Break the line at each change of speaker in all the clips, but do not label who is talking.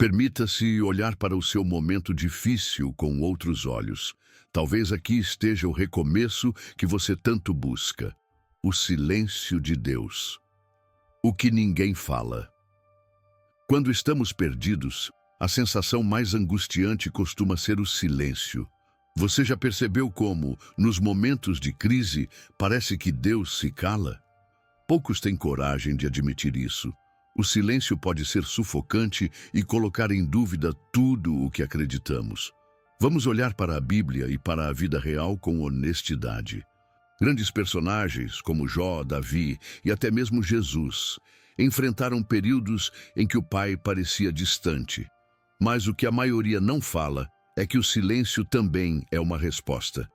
Permita-se olhar para o seu momento difícil com outros olhos. Talvez aqui esteja o recomeço que você tanto busca. O silêncio de Deus. O que ninguém fala. Quando estamos perdidos, a sensação mais angustiante costuma ser o silêncio. Você já percebeu como, nos momentos de crise, parece que Deus se cala? Poucos têm coragem de admitir isso. O silêncio pode ser sufocante e colocar em dúvida tudo o que acreditamos. Vamos olhar para a Bíblia e para a vida real com honestidade. Grandes personagens, como Jó, Davi e até mesmo Jesus, enfrentaram períodos em que o Pai parecia distante. Mas o que a maioria não fala é que o silêncio também é uma resposta.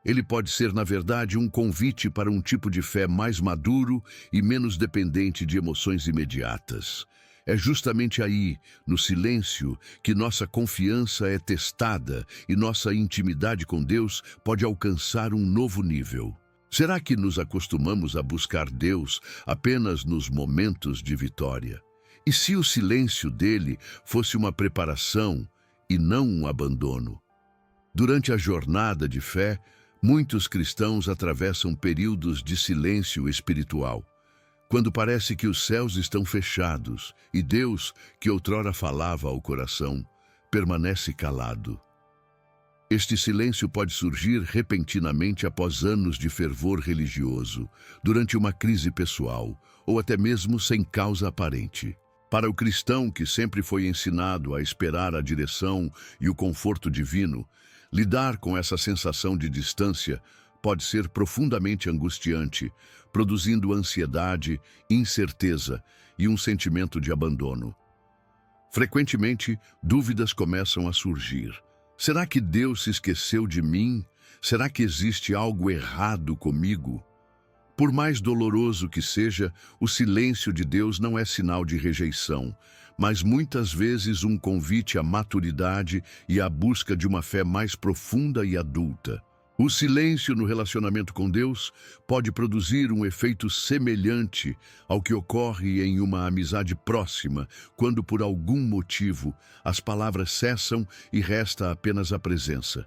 Ele pode ser, na verdade, um convite para um tipo de fé mais maduro e menos dependente de emoções imediatas. É justamente aí, no silêncio, que nossa confiança é testada e nossa intimidade com Deus pode alcançar um novo nível. Será que nos acostumamos a buscar Deus apenas nos momentos de vitória? E se o silêncio dele fosse uma preparação e não um abandono? Durante a jornada de fé, muitos cristãos atravessam períodos de silêncio espiritual, quando parece que os céus estão fechados e Deus, que outrora falava ao coração, permanece calado. Este silêncio pode surgir repentinamente após anos de fervor religioso, durante uma crise pessoal, ou até mesmo sem causa aparente. Para o cristão que sempre foi ensinado a esperar a direção e o conforto divino, lidar com essa sensação de distância pode ser profundamente angustiante, produzindo ansiedade, incerteza e um sentimento de abandono. Frequentemente, dúvidas começam a surgir. Será que Deus se esqueceu de mim? Será que existe algo errado comigo? Por mais doloroso que seja, o silêncio de Deus não é sinal de rejeição, mas muitas vezes um convite à maturidade e à busca de uma fé mais profunda e adulta. O silêncio no relacionamento com Deus pode produzir um efeito semelhante ao que ocorre em uma amizade próxima, quando por algum motivo as palavras cessam e resta apenas a presença.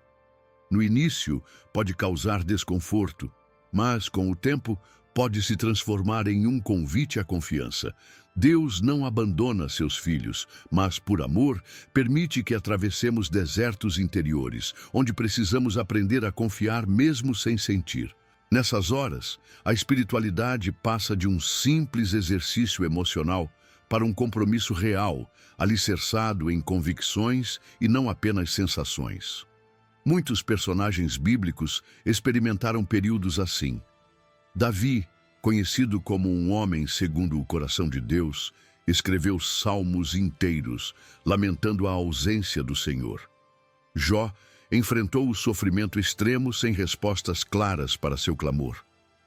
No início, pode causar desconforto, mas com o tempo pode se transformar em um convite à confiança. Deus não abandona seus filhos, mas, por amor, permite que atravessemos desertos interiores, onde precisamos aprender a confiar mesmo sem sentir. Nessas horas, a espiritualidade passa de um simples exercício emocional para um compromisso real, alicerçado em convicções e não apenas sensações. Muitos personagens bíblicos experimentaram períodos assim. Davi, conhecido como um homem segundo o coração de Deus, escreveu salmos inteiros, lamentando a ausência do Senhor. Jó enfrentou o sofrimento extremo sem respostas claras para seu clamor.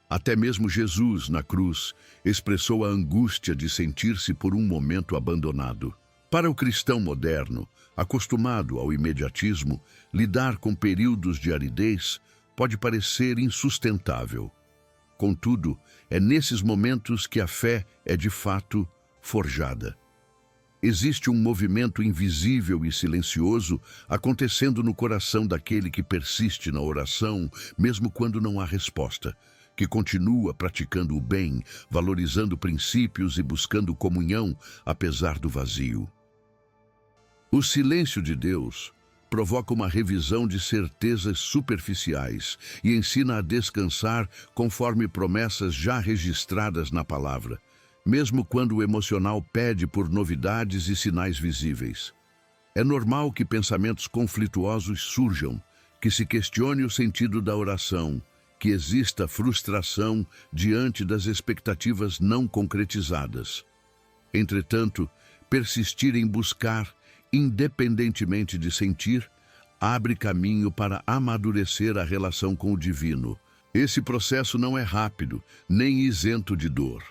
Até mesmo Jesus, na cruz, expressou a angústia de sentir-se por um momento abandonado. Para o cristão moderno, acostumado ao imediatismo, lidar com períodos de aridez pode parecer insustentável. Contudo, é nesses momentos que a fé é de fato forjada. Existe um movimento invisível e silencioso acontecendo no coração daquele que persiste na oração, mesmo quando não há resposta, que continua praticando o bem, valorizando princípios e buscando comunhão, apesar do vazio. O silêncio de Deus provoca uma revisão de certezas superficiais e ensina a descansar conforme promessas já registradas na palavra, mesmo quando o emocional pede por novidades e sinais visíveis. É normal que pensamentos conflituosos surjam, que se questione o sentido da oração, que exista frustração diante das expectativas não concretizadas. Entretanto, persistir em buscar, independentemente de sentir, abre caminho para amadurecer a relação com o divino. Esse processo não é rápido, nem isento de dor.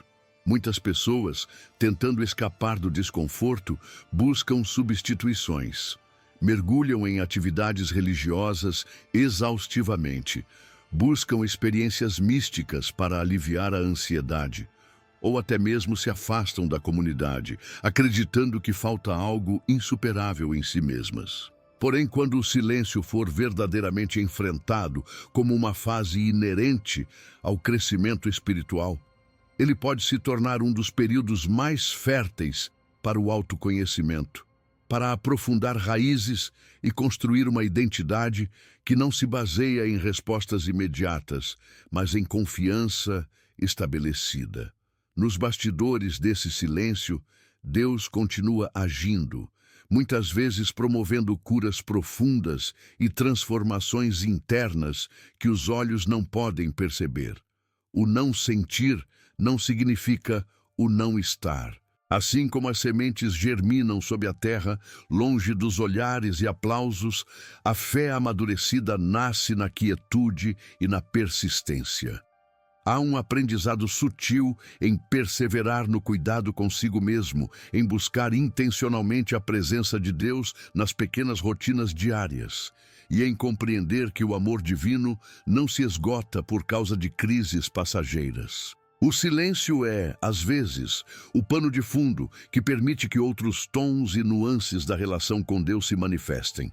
Muitas pessoas, tentando escapar do desconforto, buscam substituições. Mergulham em atividades religiosas exaustivamente. Buscam experiências místicas para aliviar a ansiedade. ou até mesmo se afastam da comunidade, acreditando que falta algo insuperável em si mesmas. Porém, quando o silêncio for verdadeiramente enfrentado como uma fase inerente ao crescimento espiritual, ele pode se tornar um dos períodos mais férteis para o autoconhecimento, para aprofundar raízes e construir uma identidade que não se baseia em respostas imediatas, mas em confiança estabelecida. Nos bastidores desse silêncio, Deus continua agindo, muitas vezes promovendo curas profundas e transformações internas que os olhos não podem perceber. O não sentir não significa o não estar. Assim como as sementes germinam sob a terra, longe dos olhares e aplausos, a fé amadurecida nasce na quietude e na persistência. Há um aprendizado sutil em perseverar no cuidado consigo mesmo, em buscar intencionalmente a presença de Deus nas pequenas rotinas diárias, e em compreender que o amor divino não se esgota por causa de crises passageiras. O silêncio é, às vezes, o pano de fundo que permite que outros tons e nuances da relação com Deus se manifestem.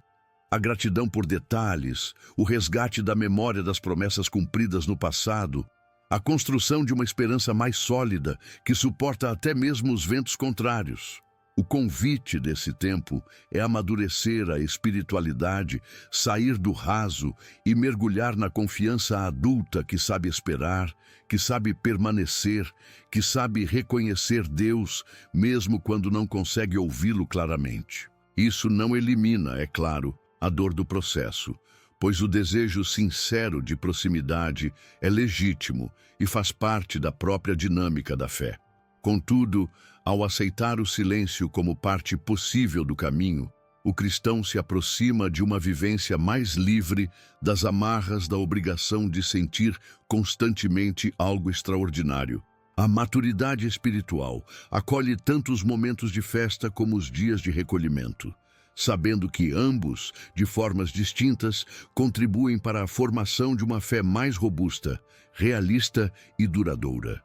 A gratidão por detalhes, o resgate da memória das promessas cumpridas no passado, a construção de uma esperança mais sólida que suporta até mesmo os ventos contrários. O convite desse tempo é amadurecer a espiritualidade, sair do raso e mergulhar na confiança adulta que sabe esperar, que sabe permanecer, que sabe reconhecer Deus, mesmo quando não consegue ouvi-lo claramente. Isso não elimina, é claro, a dor do processo, pois o desejo sincero de proximidade é legítimo e faz parte da própria dinâmica da fé. Contudo, ao aceitar o silêncio como parte possível do caminho, o cristão se aproxima de uma vivência mais livre das amarras da obrigação de sentir constantemente algo extraordinário. A maturidade espiritual acolhe tanto os momentos de festa como os dias de recolhimento, sabendo que ambos, de formas distintas, contribuem para a formação de uma fé mais robusta, realista e duradoura.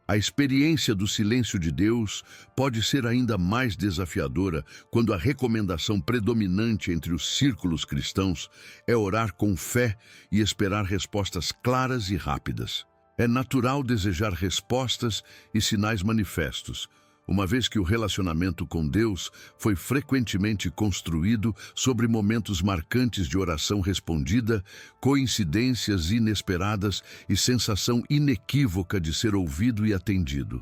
A experiência do silêncio de Deus pode ser ainda mais desafiadora quando a recomendação predominante entre os círculos cristãos é orar com fé e esperar respostas claras e rápidas. É natural desejar respostas e sinais manifestos, uma vez que o relacionamento com Deus foi frequentemente construído sobre momentos marcantes de oração respondida, coincidências inesperadas e sensação inequívoca de ser ouvido e atendido.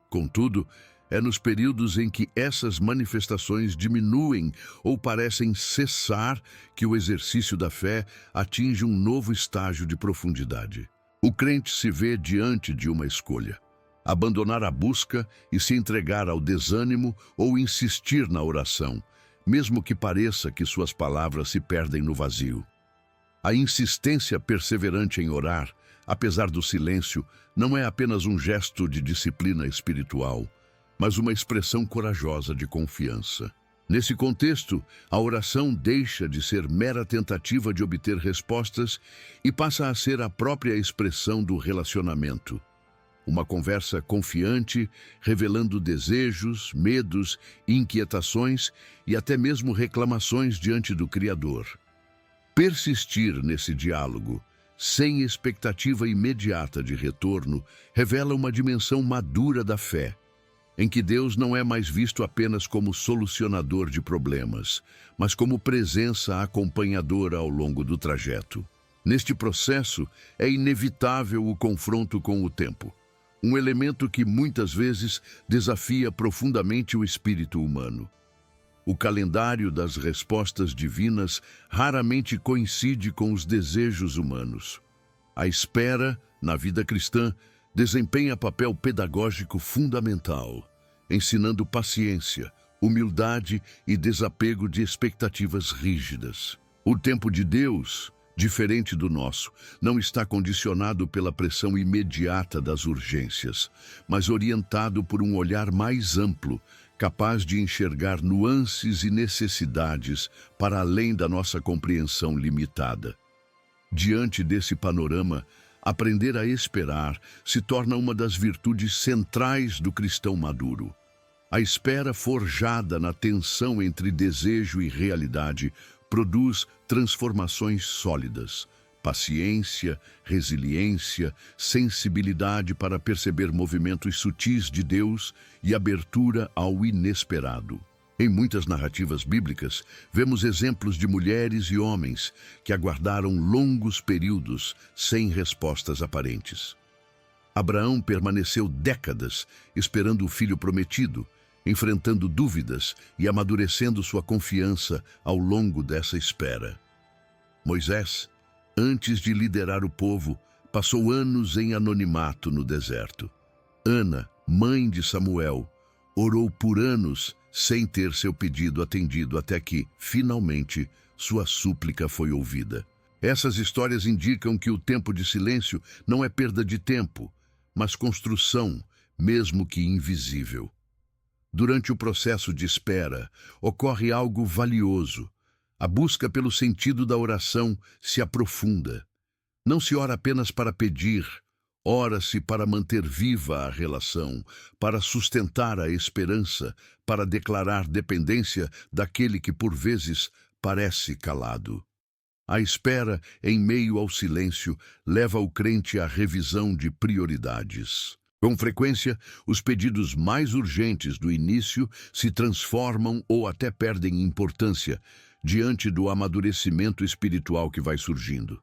Contudo, é nos períodos em que essas manifestações diminuem ou parecem cessar que o exercício da fé atinge um novo estágio de profundidade. O crente se vê diante de uma escolha: abandonar a busca e se entregar ao desânimo ou insistir na oração, mesmo que pareça que suas palavras se perdem no vazio. A insistência perseverante em orar, apesar do silêncio, não é apenas um gesto de disciplina espiritual, mas uma expressão corajosa de confiança. Nesse contexto, a oração deixa de ser mera tentativa de obter respostas e passa a ser a própria expressão do relacionamento. Uma conversa confiante, revelando desejos, medos, inquietações e até mesmo reclamações diante do Criador. Persistir nesse diálogo, sem expectativa imediata de retorno, revela uma dimensão madura da fé, em que Deus não é mais visto apenas como solucionador de problemas, mas como presença acompanhadora ao longo do trajeto. Neste processo, é inevitável o confronto com o tempo, um elemento que muitas vezes desafia profundamente o espírito humano. O calendário das respostas divinas raramente coincide com os desejos humanos. A espera, na vida cristã, desempenha papel pedagógico fundamental, ensinando paciência, humildade e desapego de expectativas rígidas. O tempo de Deus, diferente do nosso, não está condicionado pela pressão imediata das urgências, mas orientado por um olhar mais amplo, capaz de enxergar nuances e necessidades para além da nossa compreensão limitada. Diante desse panorama, Aprender a esperar se torna uma das virtudes centrais do cristão maduro. A espera forjada na tensão entre desejo e realidade produz transformações sólidas. Paciência, resiliência, sensibilidade para perceber movimentos sutis de Deus e abertura ao inesperado. Em muitas narrativas bíblicas, vemos exemplos de mulheres e homens que aguardaram longos períodos sem respostas aparentes. Abraão permaneceu décadas esperando o filho prometido, enfrentando dúvidas e amadurecendo sua confiança ao longo dessa espera. Moisés, antes de liderar o povo, passou anos em anonimato no deserto. Ana, mãe de Samuel, orou por anos sem ter seu pedido atendido até que, finalmente, sua súplica foi ouvida. Essas histórias indicam que o tempo de silêncio não é perda de tempo, mas construção, mesmo que invisível. Durante o processo de espera, ocorre algo valioso. A busca pelo sentido da oração se aprofunda. Não se ora apenas para pedir, ora-se para manter viva a relação, para sustentar a esperança, para declarar dependência daquele que por vezes parece calado. A espera, em meio ao silêncio, leva o crente à revisão de prioridades. Com frequência, os pedidos mais urgentes do início se transformam ou até perdem importância diante do amadurecimento espiritual que vai surgindo.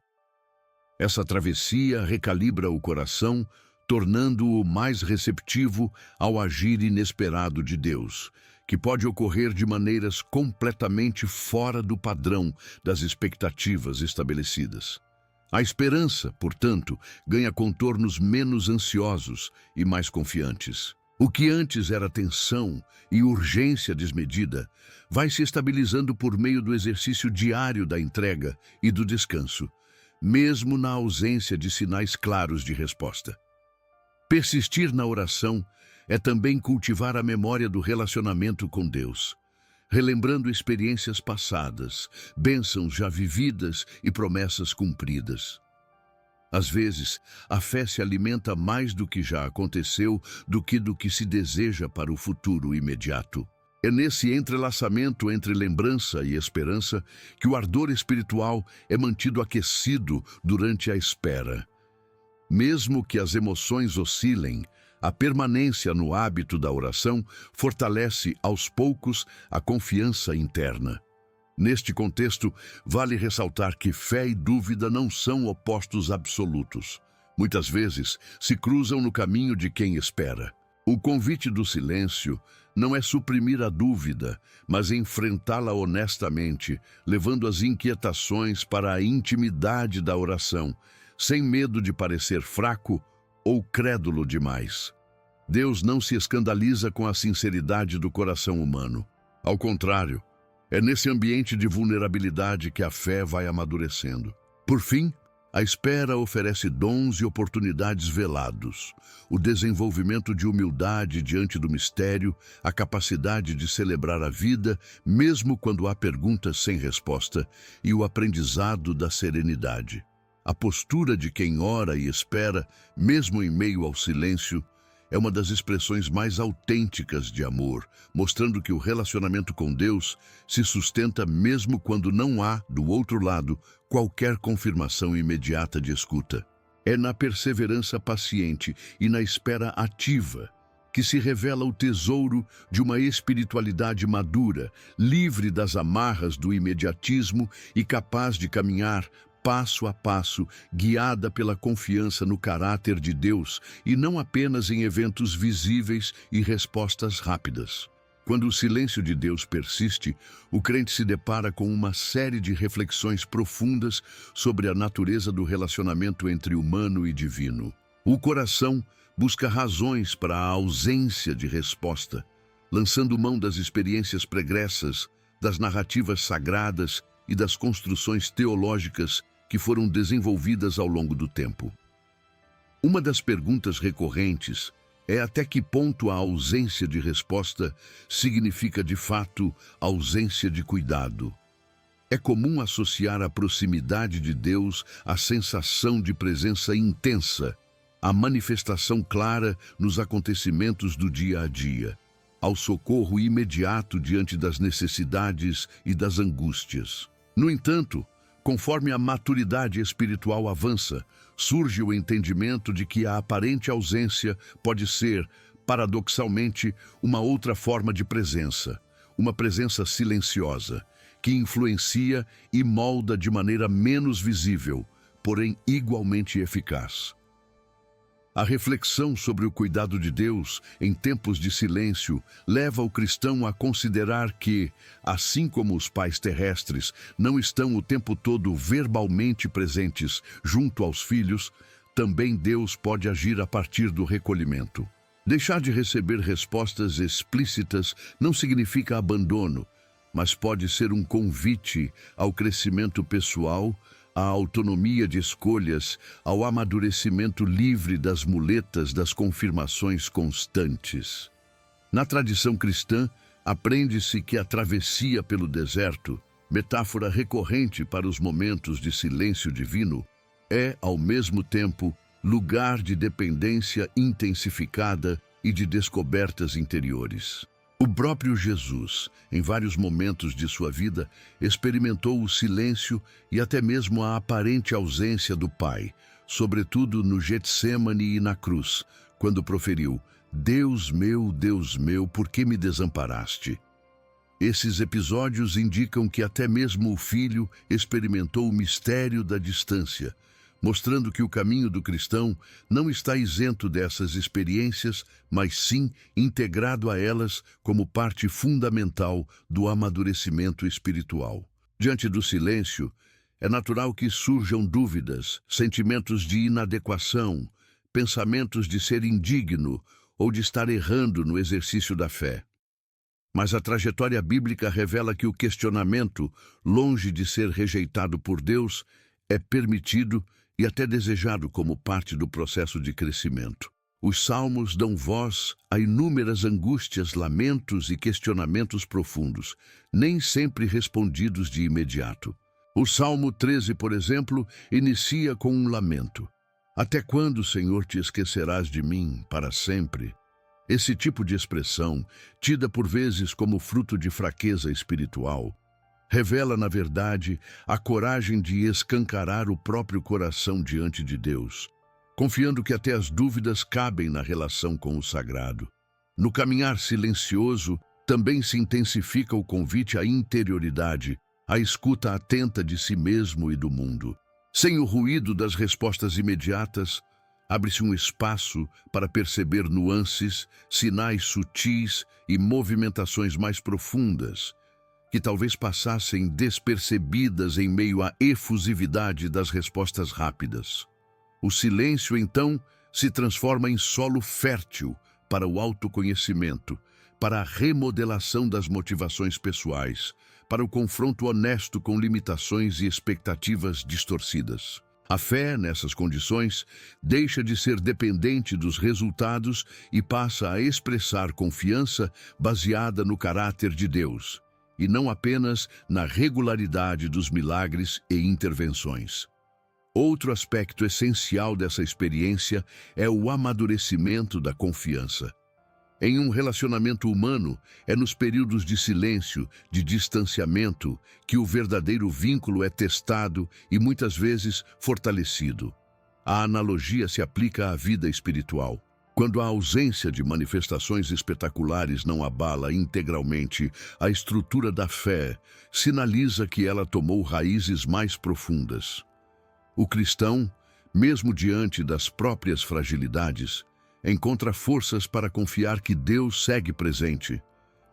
Essa travessia recalibra o coração, tornando-o mais receptivo ao agir inesperado de Deus, que pode ocorrer de maneiras completamente fora do padrão das expectativas estabelecidas. A esperança, portanto, ganha contornos menos ansiosos e mais confiantes. O que antes era tensão e urgência desmedida, vai se estabilizando por meio do exercício diário da entrega e do descanso, mesmo na ausência de sinais claros de resposta. Persistir na oração é também cultivar a memória do relacionamento com Deus, relembrando experiências passadas, bênçãos já vividas e promessas cumpridas. Às vezes, a fé se alimenta mais do que já aconteceu do que se deseja para o futuro imediato. É nesse entrelaçamento entre lembrança e esperança que o ardor espiritual é mantido aquecido durante a espera. Mesmo que as emoções oscilem, a permanência no hábito da oração fortalece aos poucos a confiança interna. Neste contexto, vale ressaltar que fé e dúvida não são opostos absolutos. Muitas vezes se cruzam no caminho de quem espera. O convite do silêncio não é suprimir a dúvida, mas enfrentá-la honestamente, levando as inquietações para a intimidade da oração, sem medo de parecer fraco ou crédulo demais. Deus não se escandaliza com a sinceridade do coração humano. Ao contrário, é nesse ambiente de vulnerabilidade que a fé vai amadurecendo. Por fim, a espera oferece dons e oportunidades velados, o desenvolvimento de humildade diante do mistério, a capacidade de celebrar a vida, mesmo quando há perguntas sem resposta, e o aprendizado da serenidade. A postura de quem ora e espera, mesmo em meio ao silêncio, é uma das expressões mais autênticas de amor, mostrando que o relacionamento com Deus se sustenta mesmo quando não há, do outro lado, qualquer confirmação imediata de escuta. É na perseverança paciente e na espera ativa que se revela o tesouro de uma espiritualidade madura, livre das amarras do imediatismo e capaz de caminhar passo a passo, guiada pela confiança no caráter de Deus e não apenas em eventos visíveis e respostas rápidas. Quando o silêncio de Deus persiste, o crente se depara com uma série de reflexões profundas sobre a natureza do relacionamento entre humano e divino. O coração busca razões para a ausência de resposta, lançando mão das experiências pregressas, das narrativas sagradas e das construções teológicas que foram desenvolvidas ao longo do tempo. Uma das perguntas recorrentes é até que ponto a ausência de resposta significa de fato ausência de cuidado. É comum associar a proximidade de Deus à sensação de presença intensa, à manifestação clara nos acontecimentos do dia a dia, ao socorro imediato diante das necessidades e das angústias. No entanto, conforme a maturidade espiritual avança, surge o entendimento de que a aparente ausência pode ser, paradoxalmente, uma outra forma de presença, uma presença silenciosa, que influencia e molda de maneira menos visível, porém igualmente eficaz. A reflexão sobre o cuidado de Deus em tempos de silêncio leva o cristão a considerar que, assim como os pais terrestres não estão o tempo todo verbalmente presentes junto aos filhos, também Deus pode agir a partir do recolhimento. Deixar de receber respostas explícitas não significa abandono, mas pode ser um convite ao crescimento pessoal, à autonomia de escolhas, ao amadurecimento livre das muletas das confirmações constantes. Na tradição cristã, aprende-se que a travessia pelo deserto, metáfora recorrente para os momentos de silêncio divino, é, ao mesmo tempo, lugar de dependência intensificada e de descobertas interiores. O próprio Jesus, em vários momentos de sua vida, experimentou o silêncio e até mesmo a aparente ausência do Pai, sobretudo no Getsêmani e na cruz, quando proferiu: Deus meu, por que me desamparaste? Esses episódios indicam que até mesmo o Filho experimentou o mistério da distância, mostrando que o caminho do cristão não está isento dessas experiências, mas sim integrado a elas como parte fundamental do amadurecimento espiritual. Diante do silêncio, é natural que surjam dúvidas, sentimentos de inadequação, pensamentos de ser indigno ou de estar errando no exercício da fé. Mas a trajetória bíblica revela que o questionamento, longe de ser rejeitado por Deus, é permitido e até desejado como parte do processo de crescimento. Os salmos dão voz a inúmeras angústias, lamentos e questionamentos profundos, nem sempre respondidos de imediato. O Salmo 13, por exemplo, inicia com um lamento. Até quando, Senhor, te esquecerás de mim para sempre? Esse tipo de expressão, tida por vezes como fruto de fraqueza espiritual, revela, na verdade, a coragem de escancarar o próprio coração diante de Deus, confiando que até as dúvidas cabem na relação com o sagrado. No caminhar silencioso, também se intensifica o convite à interioridade, à escuta atenta de si mesmo e do mundo. Sem o ruído das respostas imediatas, abre-se um espaço para perceber nuances, sinais sutis e movimentações mais profundas, que talvez passassem despercebidas em meio à efusividade das respostas rápidas. O silêncio, então, se transforma em solo fértil para o autoconhecimento, para a remodelação das motivações pessoais, para o confronto honesto com limitações e expectativas distorcidas. A fé, nessas condições, deixa de ser dependente dos resultados e passa a expressar confiança baseada no caráter de Deus, e não apenas na regularidade dos milagres e intervenções. Outro aspecto essencial dessa experiência é o amadurecimento da confiança. Em um relacionamento humano, é nos períodos de silêncio, de distanciamento, que o verdadeiro vínculo é testado e muitas vezes fortalecido. A analogia se aplica à vida espiritual. Quando a ausência de manifestações espetaculares não abala integralmente a estrutura da fé, sinaliza que ela tomou raízes mais profundas. O cristão, mesmo diante das próprias fragilidades, encontra forças para confiar que Deus segue presente,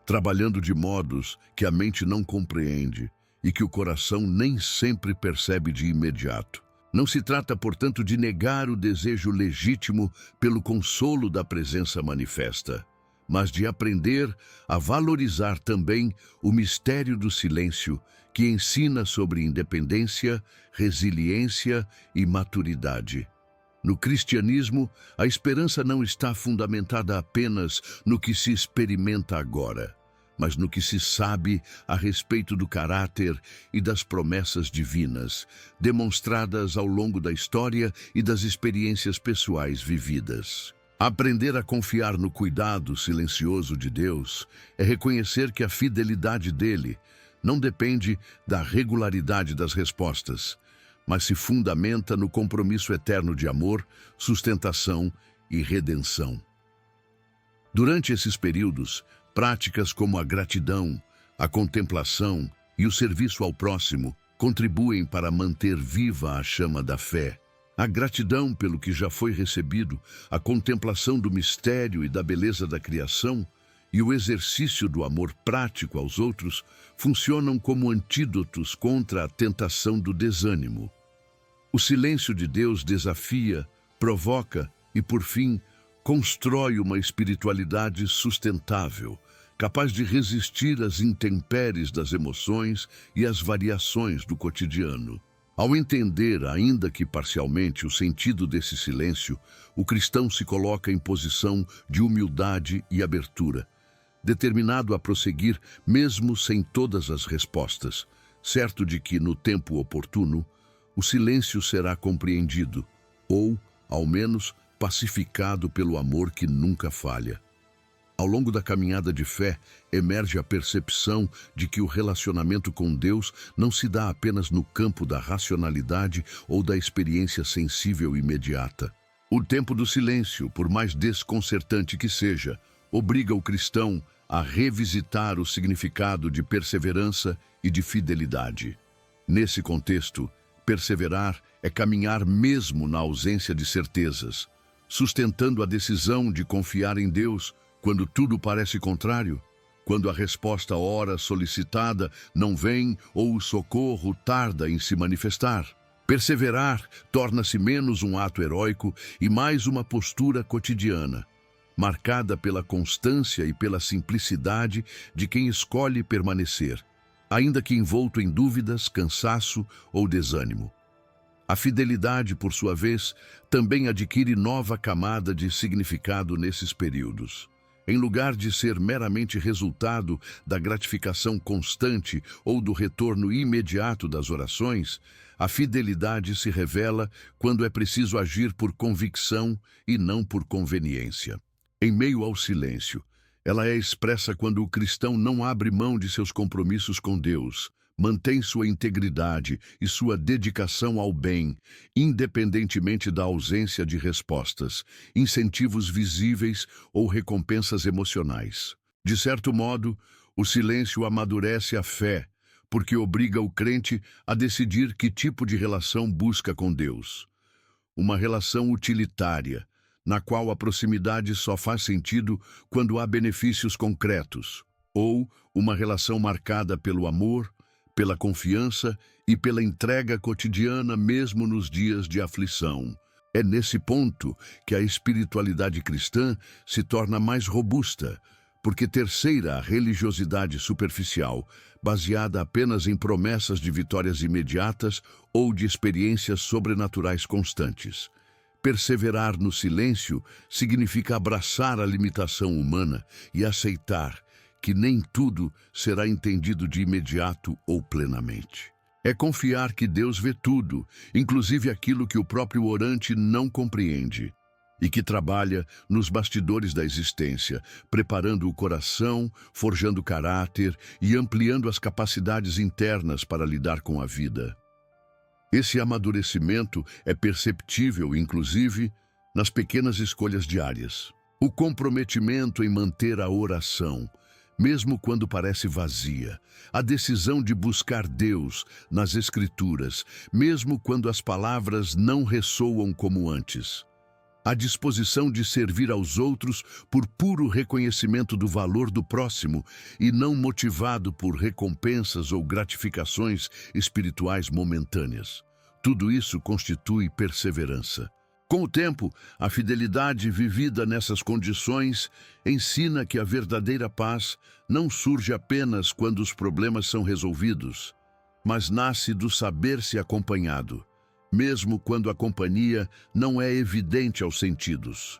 trabalhando de modos que a mente não compreende e que o coração nem sempre percebe de imediato. Não se trata, portanto, de negar o desejo legítimo pelo consolo da presença manifesta, mas de aprender a valorizar também o mistério do silêncio, que ensina sobre independência, resiliência e maturidade. No cristianismo, a esperança não está fundamentada apenas no que se experimenta agora, mas no que se sabe a respeito do caráter e das promessas divinas, demonstradas ao longo da história e das experiências pessoais vividas. Aprender a confiar no cuidado silencioso de Deus é reconhecer que a fidelidade dele não depende da regularidade das respostas, mas se fundamenta no compromisso eterno de amor, sustentação e redenção. Durante esses períodos, práticas como a gratidão, a contemplação e o serviço ao próximo contribuem para manter viva a chama da fé. A gratidão pelo que já foi recebido, a contemplação do mistério e da beleza da criação e o exercício do amor prático aos outros funcionam como antídotos contra a tentação do desânimo. O silêncio de Deus desafia, provoca e, por fim, constrói uma espiritualidade sustentável, capaz de resistir às intempéries das emoções e às variações do cotidiano. Ao entender, ainda que parcialmente, o sentido desse silêncio, o cristão se coloca em posição de humildade e abertura, determinado a prosseguir mesmo sem todas as respostas, certo de que, no tempo oportuno, o silêncio será compreendido, ou, ao menos, pacificado pelo amor que nunca falha. Ao longo da caminhada de fé, emerge a percepção de que o relacionamento com Deus não se dá apenas no campo da racionalidade ou da experiência sensível imediata. O tempo do silêncio, por mais desconcertante que seja, obriga o cristão a revisitar o significado de perseverança e de fidelidade. Nesse contexto, perseverar é caminhar mesmo na ausência de certezas, sustentando a decisão de confiar em Deus quando tudo parece contrário, quando a resposta ora solicitada não vem ou o socorro tarda em se manifestar. Perseverar torna-se menos um ato heróico e mais uma postura cotidiana, marcada pela constância e pela simplicidade de quem escolhe permanecer, ainda que envolto em dúvidas, cansaço ou desânimo. A fidelidade, por sua vez, também adquire nova camada de significado nesses períodos. Em lugar de ser meramente resultado da gratificação constante ou do retorno imediato das orações, a fidelidade se revela quando é preciso agir por convicção e não por conveniência. Em meio ao silêncio, ela é expressa quando o cristão não abre mão de seus compromissos com Deus, mantém sua integridade e sua dedicação ao bem, independentemente da ausência de respostas, incentivos visíveis ou recompensas emocionais. De certo modo, o silêncio amadurece a fé, porque obriga o crente a decidir que tipo de relação busca com Deus. Uma relação utilitária, na qual a proximidade só faz sentido quando há benefícios concretos, ou uma relação marcada pelo amor, pela confiança e pela entrega cotidiana mesmo nos dias de aflição. É nesse ponto que a espiritualidade cristã se torna mais robusta, porque terceira a religiosidade superficial, baseada apenas em promessas de vitórias imediatas ou de experiências sobrenaturais constantes. Perseverar no silêncio significa abraçar a limitação humana e aceitar que nem tudo será entendido de imediato ou plenamente. É confiar que Deus vê tudo, inclusive aquilo que o próprio orante não compreende, e que trabalha nos bastidores da existência, preparando o coração, forjando caráter e ampliando as capacidades internas para lidar com a vida. Esse amadurecimento é perceptível, inclusive, nas pequenas escolhas diárias. O comprometimento em manter a oração, mesmo quando parece vazia, a decisão de buscar Deus nas Escrituras, mesmo quando as palavras não ressoam como antes, a disposição de servir aos outros por puro reconhecimento do valor do próximo e não motivado por recompensas ou gratificações espirituais momentâneas. Tudo isso constitui perseverança. Com o tempo, a fidelidade vivida nessas condições ensina que a verdadeira paz não surge apenas quando os problemas são resolvidos, mas nasce do saber-se acompanhado, mesmo quando a companhia não é evidente aos sentidos.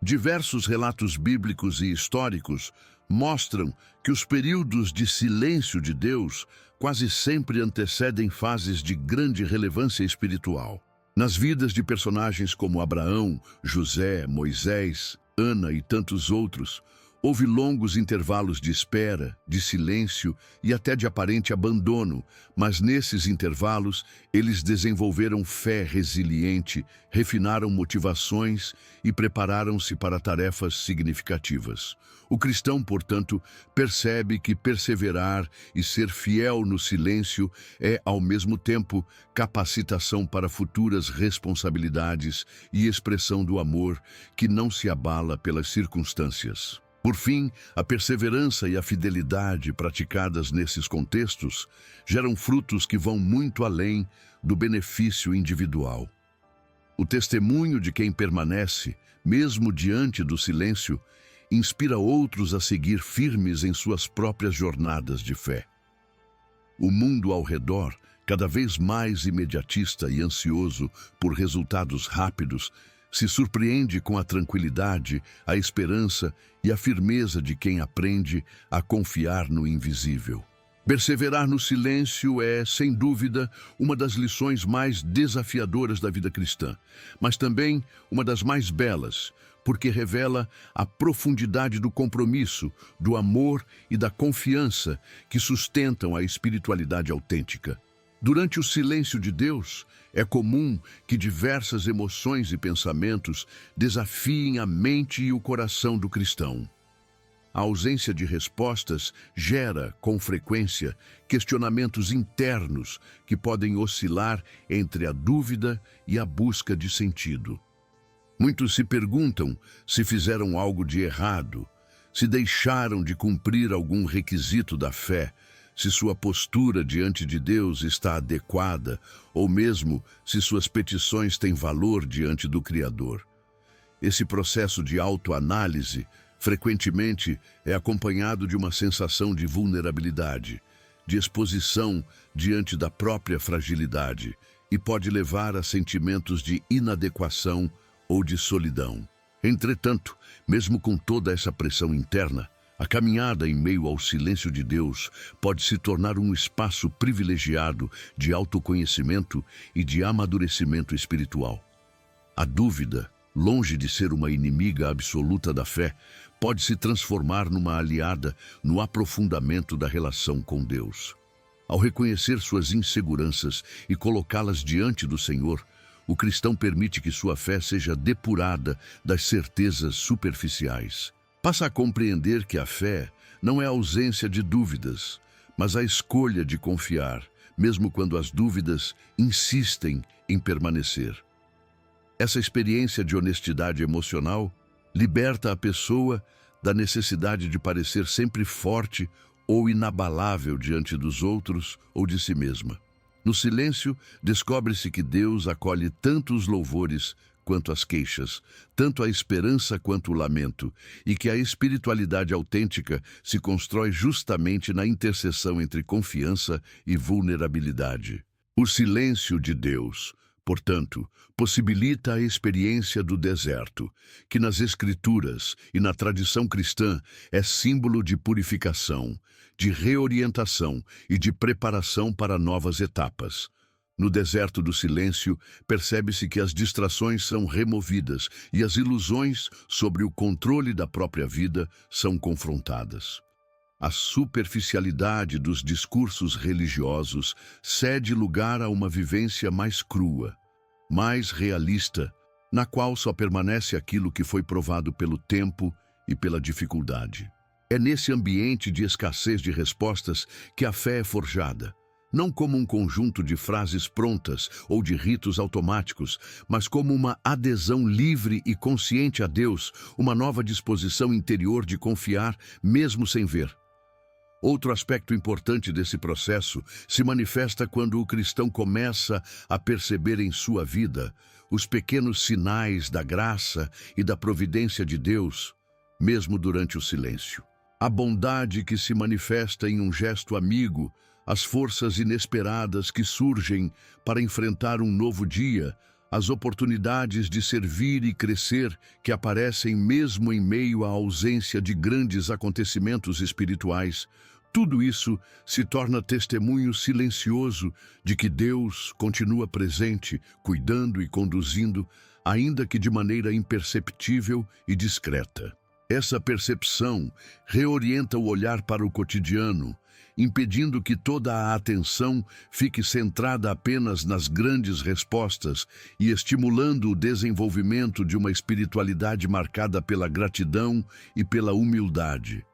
Diversos relatos bíblicos e históricos mostram que os períodos de silêncio de Deus quase sempre antecedem fases de grande relevância espiritual. Nas vidas de personagens como Abraão, José, Moisés, Ana e tantos outros, houve longos intervalos de espera, de silêncio e até de aparente abandono, mas nesses intervalos eles desenvolveram fé resiliente, refinaram motivações e prepararam-se para tarefas significativas. O cristão, portanto, percebe que perseverar e ser fiel no silêncio é, ao mesmo tempo, capacitação para futuras responsabilidades e expressão do amor que não se abala pelas circunstâncias. Por fim, a perseverança e a fidelidade praticadas nesses contextos geram frutos que vão muito além do benefício individual. O testemunho de quem permanece, mesmo diante do silêncio, inspira outros a seguir firmes em suas próprias jornadas de fé. O mundo ao redor, cada vez mais imediatista e ansioso por resultados rápidos, se surpreende com a tranquilidade, a esperança e a firmeza de quem aprende a confiar no invisível. Perseverar no silêncio é, sem dúvida, uma das lições mais desafiadoras da vida cristã, mas também uma das mais belas, porque revela a profundidade do compromisso, do amor e da confiança que sustentam a espiritualidade autêntica. Durante o silêncio de Deus, é comum que diversas emoções e pensamentos desafiem a mente e o coração do cristão. A ausência de respostas gera, com frequência, questionamentos internos que podem oscilar entre a dúvida e a busca de sentido. Muitos se perguntam se fizeram algo de errado, se deixaram de cumprir algum requisito da fé, se sua postura diante de Deus está adequada ou mesmo se suas petições têm valor diante do Criador. Esse processo de autoanálise frequentemente é acompanhado de uma sensação de vulnerabilidade, de exposição diante da própria fragilidade e pode levar a sentimentos de inadequação ou de solidão. Entretanto, mesmo com toda essa pressão interna, a caminhada em meio ao silêncio de Deus pode se tornar um espaço privilegiado de autoconhecimento e de amadurecimento espiritual. A dúvida, longe de ser uma inimiga absoluta da fé, pode se transformar numa aliada no aprofundamento da relação com Deus. Ao reconhecer suas inseguranças e colocá-las diante do Senhor, o cristão permite que sua fé seja depurada das certezas superficiais. Passa a compreender que a fé não é a ausência de dúvidas, mas a escolha de confiar, mesmo quando as dúvidas insistem em permanecer. Essa experiência de honestidade emocional liberta a pessoa da necessidade de parecer sempre forte ou inabalável diante dos outros ou de si mesma. No silêncio, descobre-se que Deus acolhe tanto os louvores quanto as queixas, tanto a esperança quanto o lamento, e que a espiritualidade autêntica se constrói justamente na interseção entre confiança e vulnerabilidade. O silêncio de Deus, portanto, possibilita a experiência do deserto, que nas Escrituras e na tradição cristã é símbolo de purificação, de reorientação e de preparação para novas etapas. No deserto do silêncio, percebe-se que as distrações são removidas e as ilusões sobre o controle da própria vida são confrontadas. A superficialidade dos discursos religiosos cede lugar a uma vivência mais crua, mais realista, na qual só permanece aquilo que foi provado pelo tempo e pela dificuldade. É nesse ambiente de escassez de respostas que a fé é forjada, não como um conjunto de frases prontas ou de ritos automáticos, mas como uma adesão livre e consciente a Deus, uma nova disposição interior de confiar mesmo sem ver. Outro aspecto importante desse processo se manifesta quando o cristão começa a perceber em sua vida os pequenos sinais da graça e da providência de Deus, mesmo durante o silêncio. A bondade que se manifesta em um gesto amigo, as forças inesperadas que surgem para enfrentar um novo dia, as oportunidades de servir e crescer que aparecem mesmo em meio à ausência de grandes acontecimentos espirituais, tudo isso se torna testemunho silencioso de que Deus continua presente, cuidando e conduzindo, ainda que de maneira imperceptível e discreta. Essa percepção reorienta o olhar para o cotidiano, impedindo que toda a atenção fique centrada apenas nas grandes respostas e estimulando o desenvolvimento de uma espiritualidade marcada pela gratidão e pela humildade.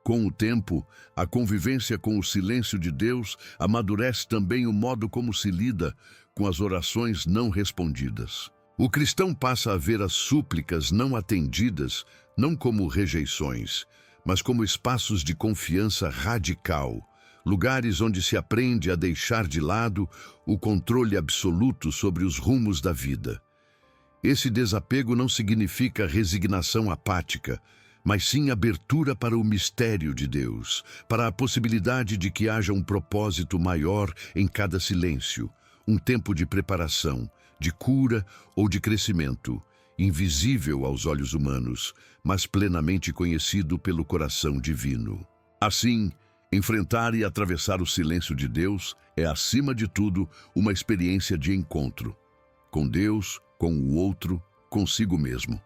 Com o tempo, a convivência com o silêncio de Deus amadurece também o modo como se lida com as orações não respondidas. O cristão passa a ver as súplicas não atendidas não como rejeições, mas como espaços de confiança radical, lugares onde se aprende a deixar de lado o controle absoluto sobre os rumos da vida. Esse desapego não significa resignação apática, mas sim abertura para o mistério de Deus, para a possibilidade de que haja um propósito maior em cada silêncio, um tempo de preparação, de cura ou de crescimento, invisível aos olhos humanos, mas plenamente conhecido pelo coração divino. Assim, enfrentar e atravessar o silêncio de Deus é, acima de tudo, uma experiência de encontro com Deus, com o outro, consigo mesmo.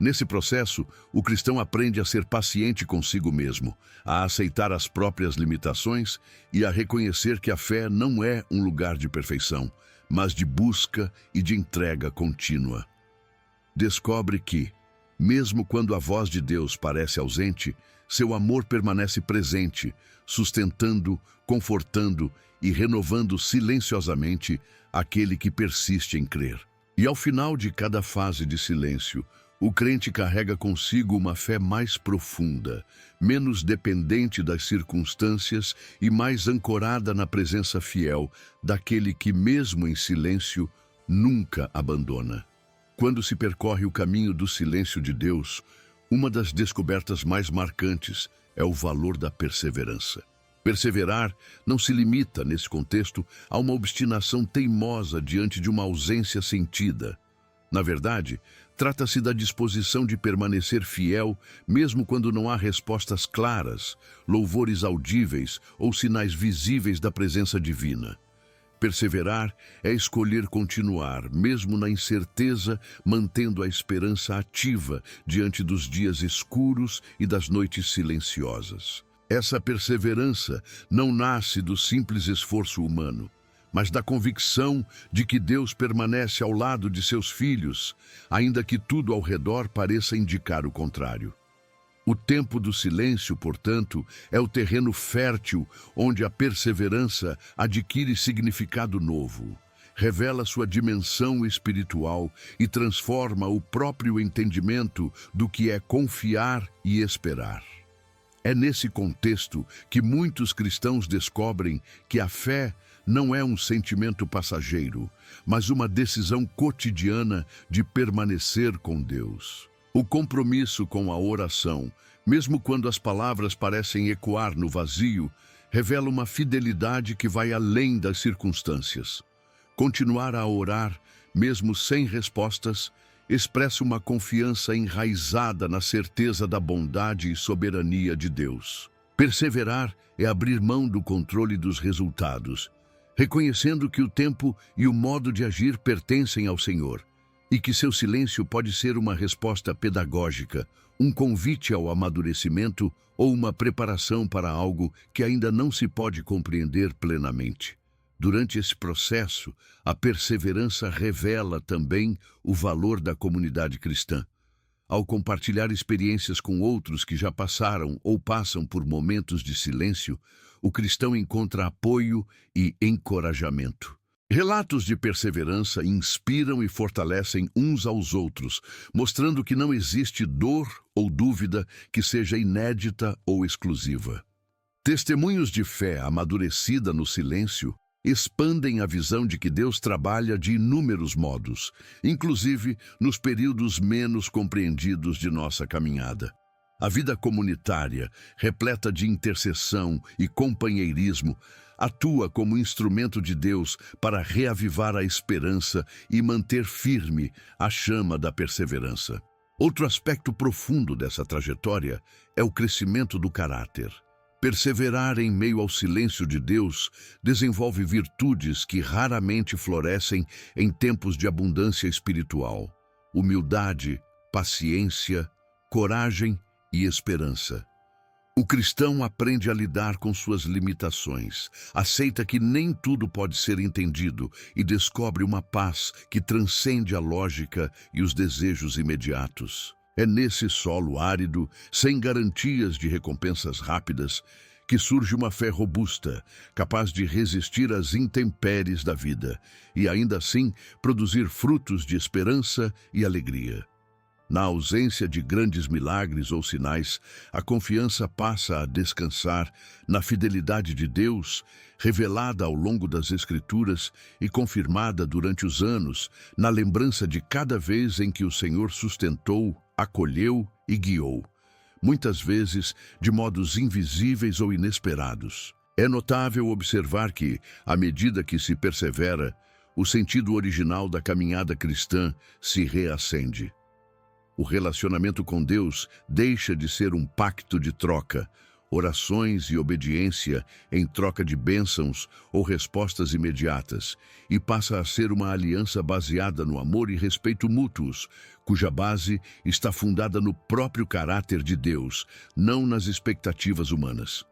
Nesse processo, o cristão aprende a ser paciente consigo mesmo, a aceitar as próprias limitações e a reconhecer que a fé não é um lugar de perfeição, mas de busca e de entrega contínua. Descobre que, mesmo quando a voz de Deus parece ausente, seu amor permanece presente, sustentando, confortando e renovando silenciosamente aquele que persiste em crer. E ao final de cada fase de silêncio, o crente carrega consigo uma fé mais profunda, menos dependente das circunstâncias e mais ancorada na presença fiel daquele que, mesmo em silêncio, nunca abandona. Quando se percorre o caminho do silêncio de Deus, uma das descobertas mais marcantes é o valor da perseverança. Perseverar não se limita, nesse contexto, a uma obstinação teimosa diante de uma ausência sentida. Na verdade, trata-se da disposição de permanecer fiel, mesmo quando não há respostas claras, louvores audíveis ou sinais visíveis da presença divina. Perseverar é escolher continuar, mesmo na incerteza, mantendo a esperança ativa diante dos dias escuros e das noites silenciosas. Essa perseverança não nasce do simples esforço humano, mas da convicção de que Deus permanece ao lado de seus filhos, ainda que tudo ao redor pareça indicar o contrário. O tempo do silêncio, portanto, é o terreno fértil onde a perseverança adquire significado novo, revela sua dimensão espiritual e transforma o próprio entendimento do que é confiar e esperar. É nesse contexto que muitos cristãos descobrem que a fé não é um sentimento passageiro, mas uma decisão cotidiana de permanecer com Deus. O compromisso com a oração, mesmo quando as palavras parecem ecoar no vazio, revela uma fidelidade que vai além das circunstâncias. Continuar a orar, mesmo sem respostas, expressa uma confiança enraizada na certeza da bondade e soberania de Deus. Perseverar é abrir mão do controle dos resultados, reconhecendo que o tempo e o modo de agir pertencem ao Senhor, e que seu silêncio pode ser uma resposta pedagógica, um convite ao amadurecimento ou uma preparação para algo que ainda não se pode compreender plenamente. Durante esse processo, a perseverança revela também o valor da comunidade cristã. Ao compartilhar experiências com outros que já passaram ou passam por momentos de silêncio, o cristão encontra apoio e encorajamento. Relatos de perseverança inspiram e fortalecem uns aos outros, mostrando que não existe dor ou dúvida que seja inédita ou exclusiva. Testemunhos de fé amadurecida no silêncio expandem a visão de que Deus trabalha de inúmeros modos, inclusive nos períodos menos compreendidos de nossa caminhada. A vida comunitária, repleta de intercessão e companheirismo, atua como instrumento de Deus para reavivar a esperança e manter firme a chama da perseverança. Outro aspecto profundo dessa trajetória é o crescimento do caráter. Perseverar em meio ao silêncio de Deus desenvolve virtudes que raramente florescem em tempos de abundância espiritual: humildade, paciência, coragem e esperança. O cristão aprende a lidar com suas limitações, aceita que nem tudo pode ser entendido e descobre uma paz que transcende a lógica e os desejos imediatos. É nesse solo árido, sem garantias de recompensas rápidas, que surge uma fé robusta, capaz de resistir às intempéries da vida e ainda assim produzir frutos de esperança e alegria. Na ausência de grandes milagres ou sinais, a confiança passa a descansar na fidelidade de Deus, revelada ao longo das Escrituras e confirmada durante os anos, na lembrança de cada vez em que o Senhor sustentou, acolheu e guiou, muitas vezes de modos invisíveis ou inesperados. É notável observar que, à medida que se persevera, o sentido original da caminhada cristã se reacende. O relacionamento com Deus deixa de ser um pacto de troca, orações e obediência em troca de bênçãos ou respostas imediatas, e passa a ser uma aliança baseada no amor e respeito mútuos, cuja base está fundada no próprio caráter de Deus, não nas expectativas humanas.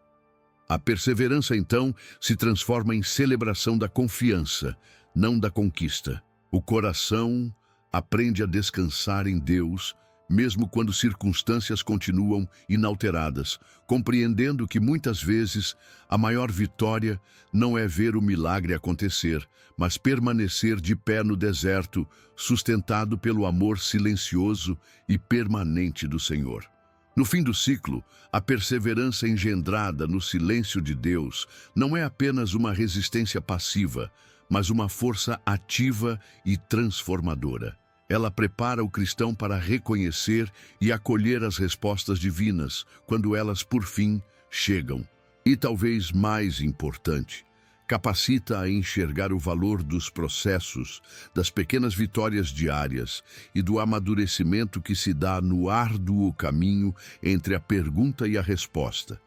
A perseverança, então, se transforma em celebração da confiança, não da conquista. O coração aprende a descansar em Deus, mesmo quando circunstâncias continuam inalteradas, compreendendo que muitas vezes a maior vitória não é ver o milagre acontecer, mas permanecer de pé no deserto, sustentado pelo amor silencioso e permanente do Senhor. No fim do ciclo, a perseverança engendrada no silêncio de Deus não é apenas uma resistência passiva, mas uma força ativa e transformadora. Ela prepara o cristão para reconhecer e acolher as respostas divinas quando elas, por fim, chegam. E talvez mais importante, capacita a enxergar o valor dos processos, das pequenas vitórias diárias e do amadurecimento que se dá no árduo caminho entre a pergunta e a resposta.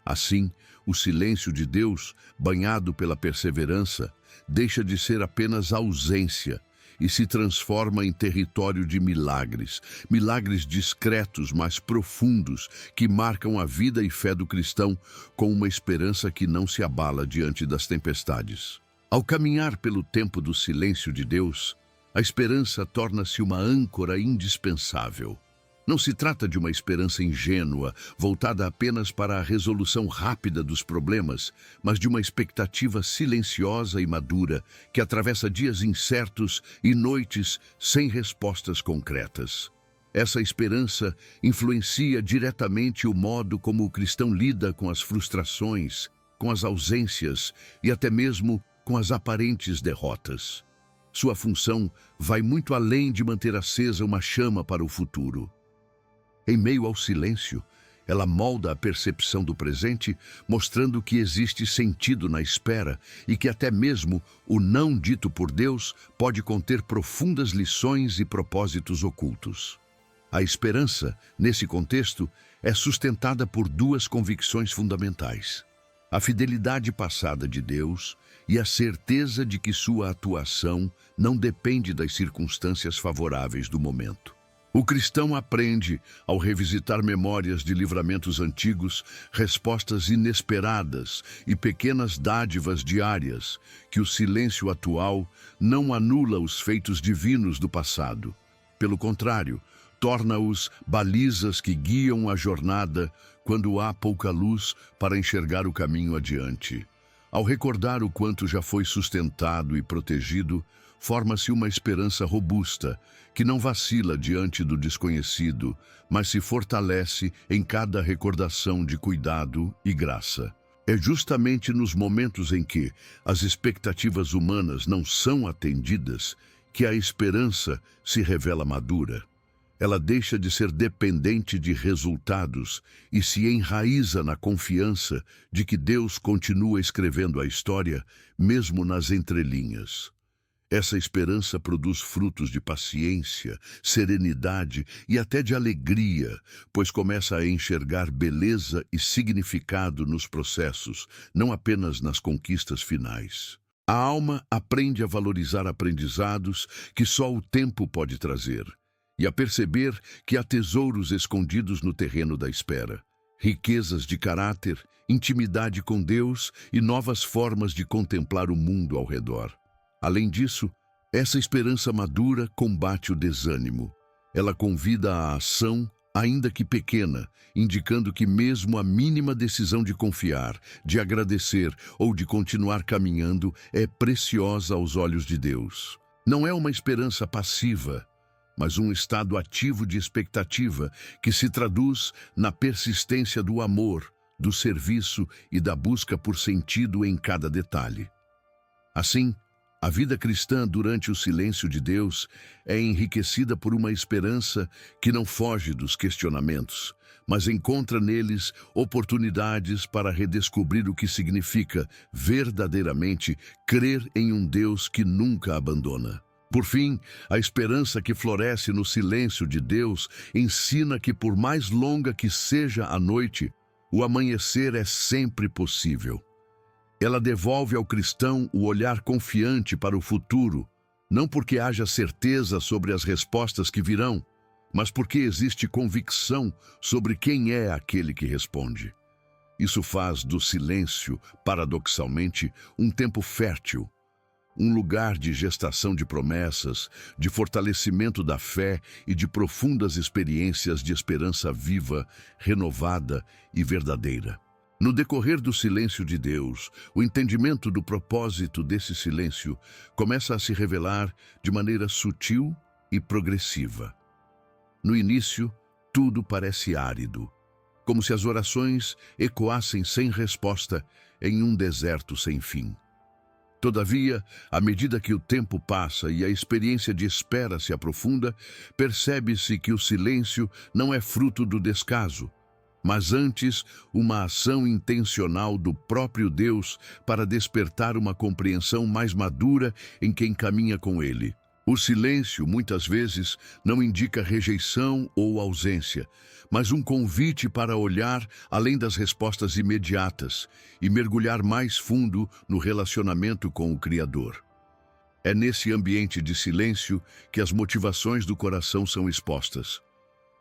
Assim, o silêncio de Deus, banhado pela perseverança, deixa de ser apenas ausência e se transforma em território de milagres, milagres discretos, mas profundos, que marcam a vida e fé do cristão com uma esperança que não se abala diante das tempestades. Ao caminhar pelo tempo do silêncio de Deus, a esperança torna-se uma âncora indispensável. Não se trata de uma esperança ingênua, voltada apenas para a resolução rápida dos problemas, mas de uma expectativa silenciosa e madura que atravessa dias incertos e noites sem respostas concretas. Essa esperança influencia diretamente o modo como o cristão lida com as frustrações, com as ausências e até mesmo com as aparentes derrotas. Sua função vai muito além de manter acesa uma chama para o futuro. Em meio ao silêncio, ela molda a percepção do presente, mostrando que existe sentido na espera e que até mesmo o não dito por Deus pode conter profundas lições e propósitos ocultos. A esperança, nesse contexto, é sustentada por duas convicções fundamentais: a fidelidade passada de Deus e a certeza de que sua atuação não depende das circunstâncias favoráveis do momento. O cristão aprende, ao revisitar memórias de livramentos antigos, respostas inesperadas e pequenas dádivas diárias, que o silêncio atual não anula os feitos divinos do passado. Pelo contrário, torna-os balizas que guiam a jornada quando há pouca luz para enxergar o caminho adiante. Ao recordar o quanto já foi sustentado e protegido, forma-se uma esperança robusta, que não vacila diante do desconhecido, mas se fortalece em cada recordação de cuidado e graça. É justamente nos momentos em que as expectativas humanas não são atendidas que a esperança se revela madura. Ela deixa de ser dependente de resultados e se enraiza na confiança de que Deus continua escrevendo a história, mesmo nas entrelinhas. Essa esperança produz frutos de paciência, serenidade e até de alegria, pois começa a enxergar beleza e significado nos processos, não apenas nas conquistas finais. A alma aprende a valorizar aprendizados que só o tempo pode trazer, e a perceber que há tesouros escondidos no terreno da espera, riquezas de caráter, intimidade com Deus e novas formas de contemplar o mundo ao redor. Além disso, essa esperança madura combate o desânimo. Ela convida à ação, ainda que pequena, indicando que mesmo a mínima decisão de confiar, de agradecer ou de continuar caminhando é preciosa aos olhos de Deus. Não é uma esperança passiva, mas um estado ativo de expectativa que se traduz na persistência do amor, do serviço e da busca por sentido em cada detalhe. Assim, a vida cristã durante o silêncio de Deus é enriquecida por uma esperança que não foge dos questionamentos, mas encontra neles oportunidades para redescobrir o que significa verdadeiramente crer em um Deus que nunca abandona. Por fim, a esperança que floresce no silêncio de Deus ensina que, por mais longa que seja a noite, o amanhecer é sempre possível. Ela devolve ao cristão o olhar confiante para o futuro, não porque haja certeza sobre as respostas que virão, mas porque existe convicção sobre quem é aquele que responde. Isso faz do silêncio, paradoxalmente, um tempo fértil, um lugar de gestação de promessas, de fortalecimento da fé e de profundas experiências de esperança viva, renovada e verdadeira. No decorrer do silêncio de Deus, o entendimento do propósito desse silêncio começa a se revelar de maneira sutil e progressiva. No início, tudo parece árido, como se as orações ecoassem sem resposta em um deserto sem fim. Todavia, à medida que o tempo passa e a experiência de espera se aprofunda, percebe-se que o silêncio não é fruto do descaso, mas antes uma ação intencional do próprio Deus para despertar uma compreensão mais madura em quem caminha com Ele. O silêncio, muitas vezes, não indica rejeição ou ausência, mas um convite para olhar além das respostas imediatas e mergulhar mais fundo no relacionamento com o Criador. É nesse ambiente de silêncio que as motivações do coração são expostas.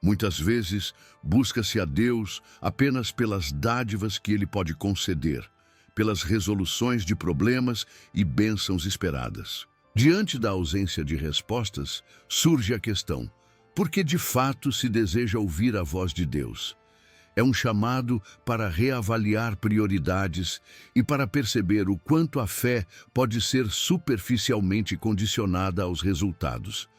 Muitas vezes, busca-se a Deus apenas pelas dádivas que Ele pode conceder, pelas resoluções de problemas e bênçãos esperadas. Diante da ausência de respostas, surge a questão: por que de fato se deseja ouvir a voz de Deus? É um chamado para reavaliar prioridades e para perceber o quanto a fé pode ser superficialmente condicionada aos resultados.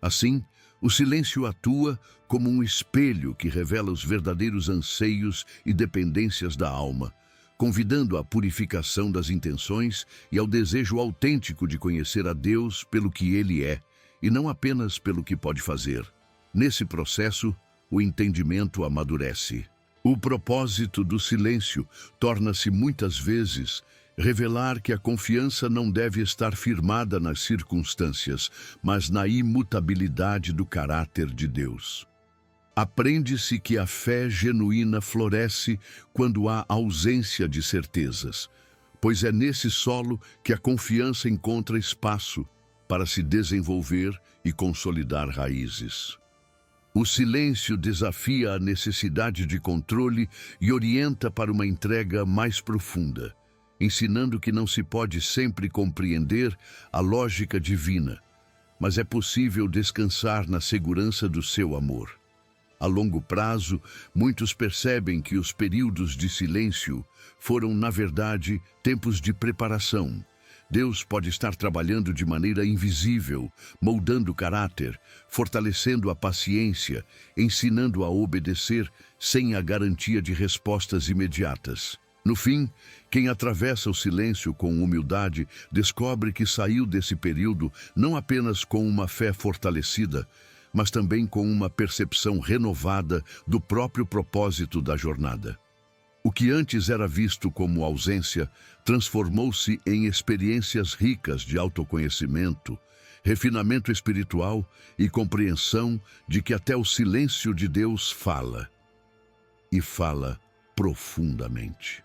Assim, o silêncio atua como um espelho que revela os verdadeiros anseios e dependências da alma, convidando à purificação das intenções e ao desejo autêntico de conhecer a Deus pelo que Ele é, e não apenas pelo que pode fazer. Nesse processo, o entendimento amadurece. O propósito do silêncio torna-se muitas vezes revelar que a confiança não deve estar firmada nas circunstâncias, mas na imutabilidade do caráter de Deus. Aprende-se que a fé genuína floresce quando há ausência de certezas, pois é nesse solo que a confiança encontra espaço para se desenvolver e consolidar raízes. O silêncio desafia a necessidade de controle e orienta para uma entrega mais profunda, ensinando que não se pode sempre compreender a lógica divina, mas é possível descansar na segurança do seu amor. A longo prazo, muitos percebem que os períodos de silêncio foram, na verdade, tempos de preparação. Deus pode estar trabalhando de maneira invisível, moldando o caráter, fortalecendo a paciência, ensinando a obedecer sem a garantia de respostas imediatas. No fim, quem atravessa o silêncio com humildade descobre que saiu desse período não apenas com uma fé fortalecida, mas também com uma percepção renovada do próprio propósito da jornada. O que antes era visto como ausência transformou-se em experiências ricas de autoconhecimento, refinamento espiritual e compreensão de que até o silêncio de Deus fala, e fala profundamente.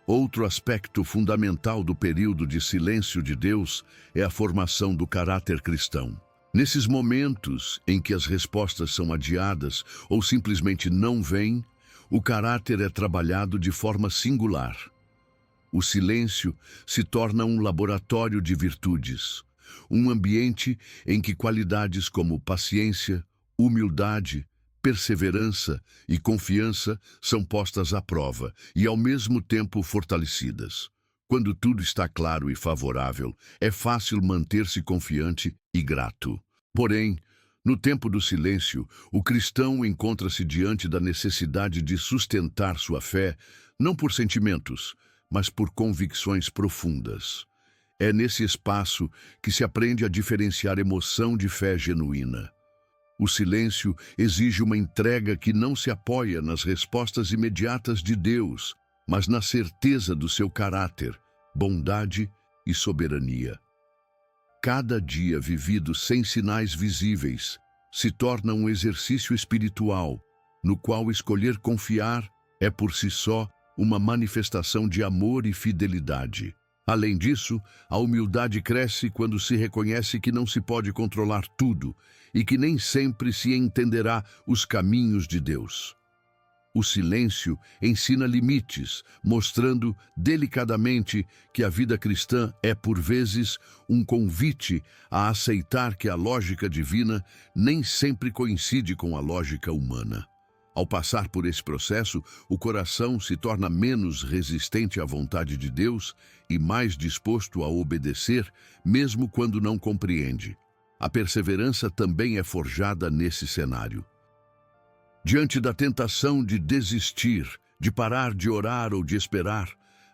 Outro aspecto fundamental do período de silêncio de Deus é a formação do caráter cristão. Nesses momentos em que as respostas são adiadas ou simplesmente não vêm, o caráter é trabalhado de forma singular. O silêncio se torna um laboratório de virtudes, um ambiente em que qualidades como paciência, humildade, perseverança e confiança são postas à prova e, ao mesmo tempo, fortalecidas. Quando tudo está claro e favorável, é fácil manter-se confiante e grato. Porém, no tempo do silêncio, o cristão encontra-se diante da necessidade de sustentar sua fé, não por sentimentos, mas por convicções profundas. É nesse espaço que se aprende a diferenciar emoção de fé genuína. O silêncio exige uma entrega que não se apoia nas respostas imediatas de Deus, mas na certeza do seu caráter, bondade e soberania. Cada dia vivido sem sinais visíveis se torna um exercício espiritual, no qual escolher confiar é por si só uma manifestação de amor e fidelidade. Além disso, a humildade cresce quando se reconhece que não se pode controlar tudo e que nem sempre se entenderá os caminhos de Deus. O silêncio ensina limites, mostrando delicadamente que a vida cristã é, por vezes, um convite a aceitar que a lógica divina nem sempre coincide com a lógica humana. Ao passar por esse processo, o coração se torna menos resistente à vontade de Deus e mais disposto a obedecer, mesmo quando não compreende. A perseverança também é forjada nesse cenário. Diante da tentação de desistir, de parar de orar ou de esperar,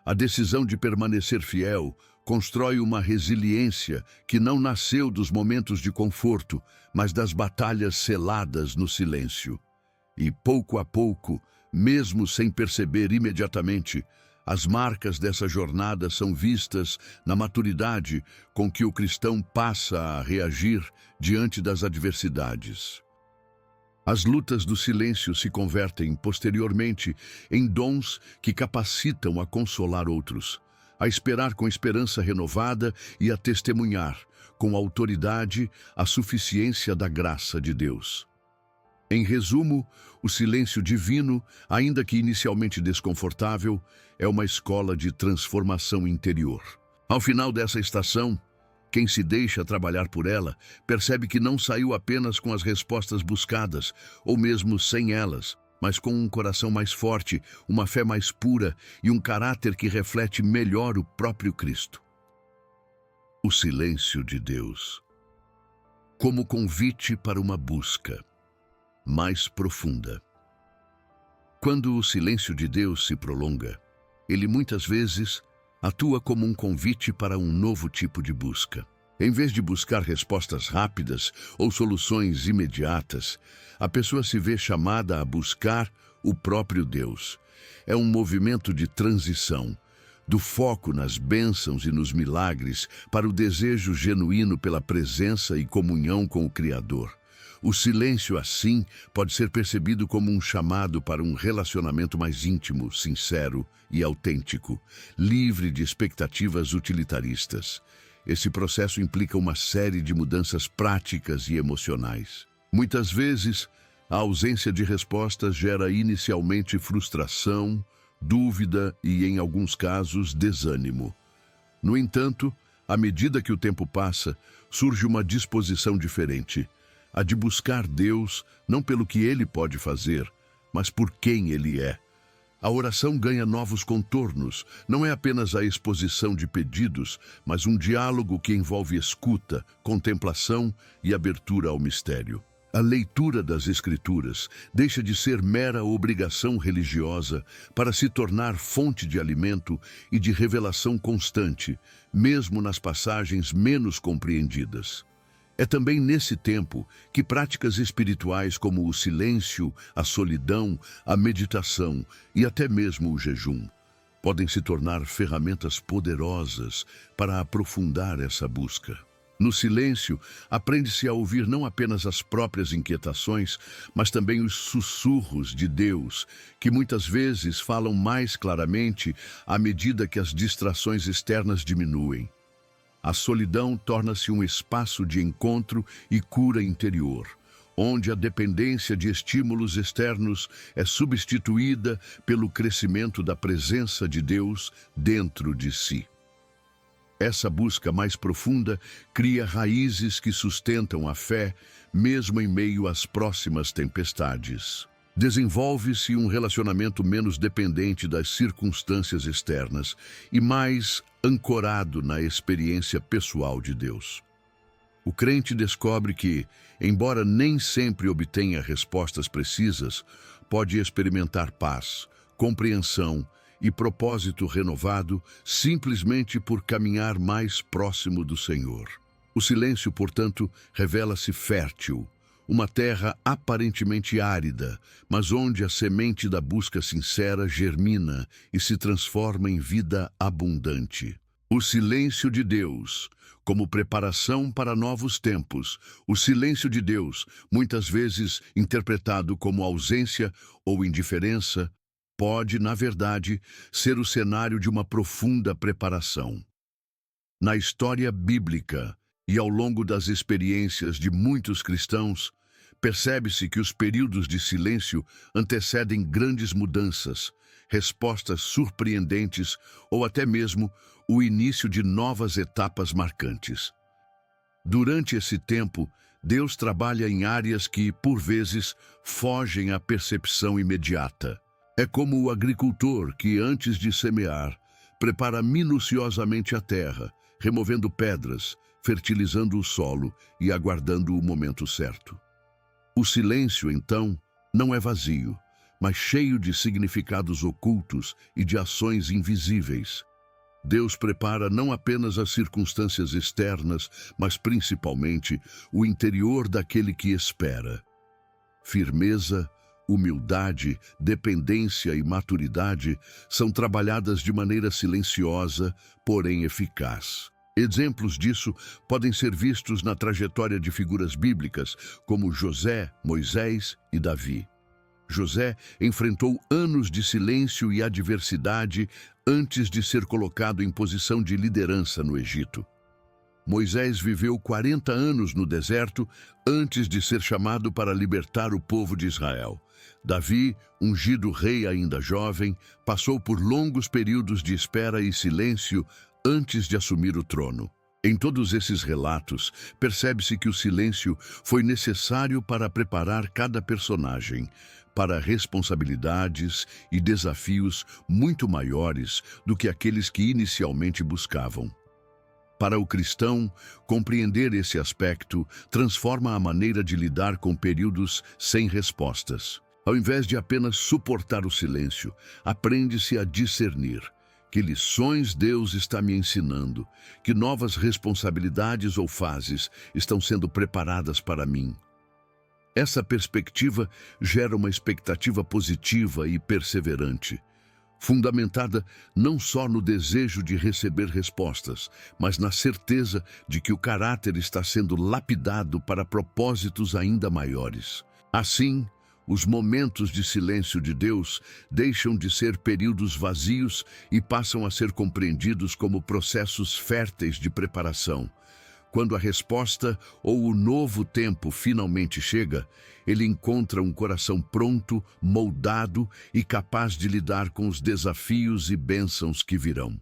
a decisão de permanecer fiel constrói uma resiliência que não nasceu dos momentos de conforto, mas das batalhas seladas no silêncio. E pouco a pouco, mesmo sem perceber imediatamente, as marcas dessa jornada são vistas na maturidade com que o cristão passa a reagir diante das adversidades. As lutas do silêncio se convertem, posteriormente, em dons que capacitam a consolar outros, a esperar com esperança renovada e a testemunhar, com autoridade, a suficiência da graça de Deus. Em resumo, o silêncio divino, ainda que inicialmente desconfortável, é uma escola de transformação interior. Ao final dessa estação, quem se deixa trabalhar por ela percebe que não saiu apenas com as respostas buscadas, ou mesmo sem elas, mas com um coração mais forte, uma fé mais pura e um caráter que reflete melhor o próprio Cristo. O silêncio de Deus, como convite para uma busca mais profunda. Quando o silêncio de Deus se prolonga, ele muitas vezes atua como um convite para um novo tipo de busca. Em vez de buscar respostas rápidas ou soluções imediatas, a pessoa se vê chamada a buscar o próprio Deus. É um movimento de transição, do foco nas bênçãos e nos milagres para o desejo genuíno pela presença e comunhão com o Criador. O silêncio, assim, pode ser percebido como um chamado para um relacionamento mais íntimo, sincero e autêntico, livre de expectativas utilitaristas. Esse processo implica uma série de mudanças práticas e emocionais. Muitas vezes, a ausência de respostas gera inicialmente frustração, dúvida e, em alguns casos, desânimo. No entanto, à medida que o tempo passa, surge uma disposição diferente, a de buscar Deus não pelo que Ele pode fazer, mas por quem Ele é. A oração ganha novos contornos, não é apenas a exposição de pedidos, mas um diálogo que envolve escuta, contemplação e abertura ao mistério. A leitura das Escrituras deixa de ser mera obrigação religiosa para se tornar fonte de alimento e de revelação constante, mesmo nas passagens menos compreendidas. É também nesse tempo que práticas espirituais como o silêncio, a solidão, a meditação e até mesmo o jejum podem se tornar ferramentas poderosas para aprofundar essa busca. No silêncio, aprende-se a ouvir não apenas as próprias inquietações, mas também os sussurros de Deus, que muitas vezes falam mais claramente à medida que as distrações externas diminuem. A solidão torna-se um espaço de encontro e cura interior, onde a dependência de estímulos externos é substituída pelo crescimento da presença de Deus dentro de si. Essa busca mais profunda cria raízes que sustentam a fé, mesmo em meio às próximas tempestades. Desenvolve-se um relacionamento menos dependente das circunstâncias externas e mais ancorado na experiência pessoal de Deus. O crente descobre que, embora nem sempre obtenha respostas precisas, pode experimentar paz, compreensão e propósito renovado simplesmente por caminhar mais próximo do Senhor. O silêncio, portanto, revela-se fértil, uma terra aparentemente árida, mas onde a semente da busca sincera germina e se transforma em vida abundante. O silêncio de Deus, como preparação para novos tempos. O silêncio de Deus, muitas vezes interpretado como ausência ou indiferença, pode, na verdade, ser o cenário de uma profunda preparação. Na história bíblica e ao longo das experiências de muitos cristãos, percebe-se que os períodos de silêncio antecedem grandes mudanças, respostas surpreendentes ou até mesmo o início de novas etapas marcantes. Durante esse tempo, Deus trabalha em áreas que, por vezes, fogem à percepção imediata. É como o agricultor que, antes de semear, prepara minuciosamente a terra, removendo pedras, fertilizando o solo e aguardando o momento certo. O silêncio, então, não é vazio, mas cheio de significados ocultos e de ações invisíveis. Deus prepara não apenas as circunstâncias externas, mas principalmente o interior daquele que espera. Firmeza, humildade, dependência e maturidade são trabalhadas de maneira silenciosa, porém eficaz. Exemplos disso podem ser vistos na trajetória de figuras bíblicas como José, Moisés e Davi. José enfrentou anos de silêncio e adversidade antes de ser colocado em posição de liderança no Egito. Moisés viveu 40 anos no deserto antes de ser chamado para libertar o povo de Israel. Davi, ungido rei ainda jovem, passou por longos períodos de espera e silêncio antes de assumir o trono. Em todos esses relatos, percebe-se que o silêncio foi necessário para preparar cada personagem para responsabilidades e desafios muito maiores do que aqueles que inicialmente buscavam. Para o cristão, compreender esse aspecto transforma a maneira de lidar com períodos sem respostas. Ao invés de apenas suportar o silêncio, aprende-se a discernir. Que lições Deus está me ensinando? Que novas responsabilidades ou fases estão sendo preparadas para mim? Essa perspectiva gera uma expectativa positiva e perseverante, fundamentada não só no desejo de receber respostas, mas na certeza de que o caráter está sendo lapidado para propósitos ainda maiores. Assim, os momentos de silêncio de Deus deixam de ser períodos vazios e passam a ser compreendidos como processos férteis de preparação. Quando a resposta ou o novo tempo finalmente chega, ele encontra um coração pronto, moldado e capaz de lidar com os desafios e bênçãos que virão.